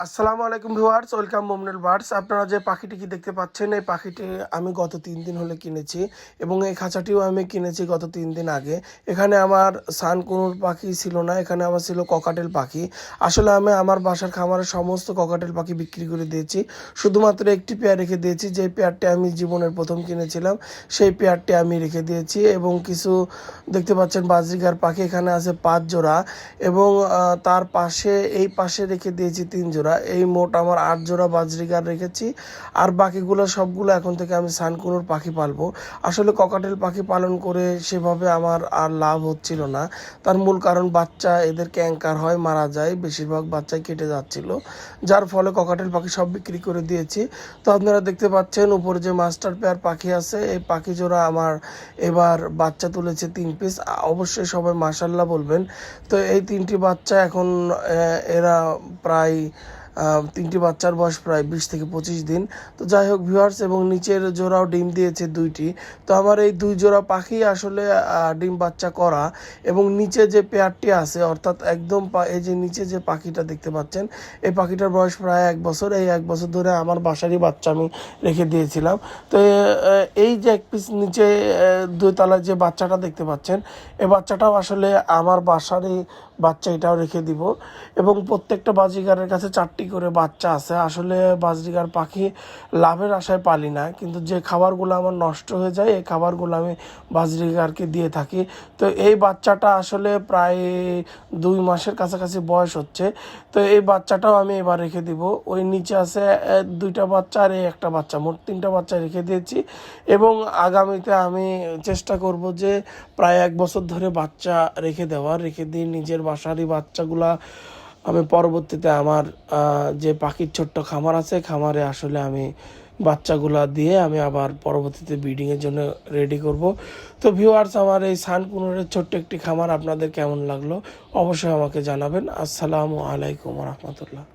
আসসালামু আলাইকুম viewers, welcome মোমনেল birds. আপনারা যে পাখিটি কি দেখতে পাচ্ছেন, এই পাখিটি আমি গত 3 দিন হলে কিনেছি এবং এই খাঁচাটিও আমি কিনেছি গত 3 দিন আগে। এখানে আমার সানকুনুর পাখি ছিল না, এখানে আমার ছিল ককাটেল পাখি। আসলে আমি আমার বাসার খামারের সমস্ত ককাটেল পাখি বিক্রি করে দিয়েছি, শুধুমাত্র একটি পেয়ার রেখে দিয়েছি। যে পেয়ারটি আমি জীবনের প্রথম কিনেছিলাম সেই পেয়ারটি আমি রেখে দিয়েছি। এবং কিছু দেখতে পাচ্ছেন বাজরিগার পাখি, এখানে আছে 5 জোড়া এবং তার পাশে এই পাশে রেখে দিয়েছি 3 জোড়া। এই মোট আমার 8 জোড়া বাজরিগার রেখেছি। আর বাকিগুলো সবগুলো এখন থেকে আমি সানকুনুর পাখি পালবো। আসলে ককাটেল পাখি পালন করে সেভাবে আমার আর লাভ হচ্ছিল না। তার মূল কারণ বাচ্চা এদের ক্যাঙ্কার হয়, মারা যায়, বেশিরভাগ বাচ্চাই কেটে যাচ্ছিল, যার ফলে ককাটেল পাখি সব বিক্রি করে দিয়েছি। তো আপনারা দেখতে পাচ্ছেন উপরে যে মাস্টার পেয়ার পাখি আছে, এই পাখি জোড়া আমার এবার বাচ্চা তুলেছে 3 পিস। অবশ্যই সবাই মাশাল্লাহ বলবেন। তো এই 3টি বাচ্চা এখন এরা প্রায় 3টি বাচ্চার বয়স প্রায় 20 থেকে 25 দিন। তো যাই হোক ভিউয়ার্স, এবং নিচের জোড়াও ডিম দিয়েছে 2টি। তো আমার এই 2 জোড়া পাখি আসলে ডিম বাচ্চা করা। এবং নিচে যে পেয়ারটি আছে, অর্থাৎ একদম এই যে নিচে যে পাখিটা দেখতে পাচ্ছেন, এই পাখিটার বয়স প্রায় 1 বছর। এই 1 বছর ধরে আমার বাসারই বাচ্চা আমি রেখে দিয়েছিলাম। তো এই যে 1 পিস নিচে 2 তলায় যে বাচ্চাটা দেখতে পাচ্ছেন, এই বাচ্চাটাও আসলে আমার বাসারই বাচ্চা, এটাও রেখে দিব। এবং প্রত্যেকটা বাজিগারের কাছে 4টি করে বাচ্চা আছে। আসলে বাজরিগার পাখি লাভের আশায় পালি না, কিন্তু যে খাবারগুলো আমার নষ্ট হয়ে যায় এই খাবারগুলো আমি বাজরিগারকে দিয়ে থাকি। তো এই বাচ্চাটা আসলে প্রায় 2 মাসের কাছাকাছি বয়স হচ্ছে। তো এই বাচ্চাটাও আমি এবার রেখে দিব। ওই নিচে আছে 2টা বাচ্চা আর এই একটা বাচ্চা, মোট 3টা বাচ্চা রেখে দিয়েছি। এবং আগামীতে আমি চেষ্টা করব যে প্রায় 1 বছর ধরে বাচ্চা রেখে দিয়ে নিজের বাসারই বাচ্চাগুলা আমি পরবর্তীতে আমার যে পাখির ছোট্ট খামার আছে, খামারে আসলে আমি বাচ্চাগুলা দিয়ে আমি আবার পরবর্তীতে ব্রিডিংয়ের জন্য রেডি করব। তো ভিউয়ার্স, আমার এই সানকুনুরের ছোট্ট একটি খামার আপনাদের কেমন লাগলো অবশ্যই আমাকে জানাবেন। আসসালামু আলাইকুম রহমতুল্লাহ।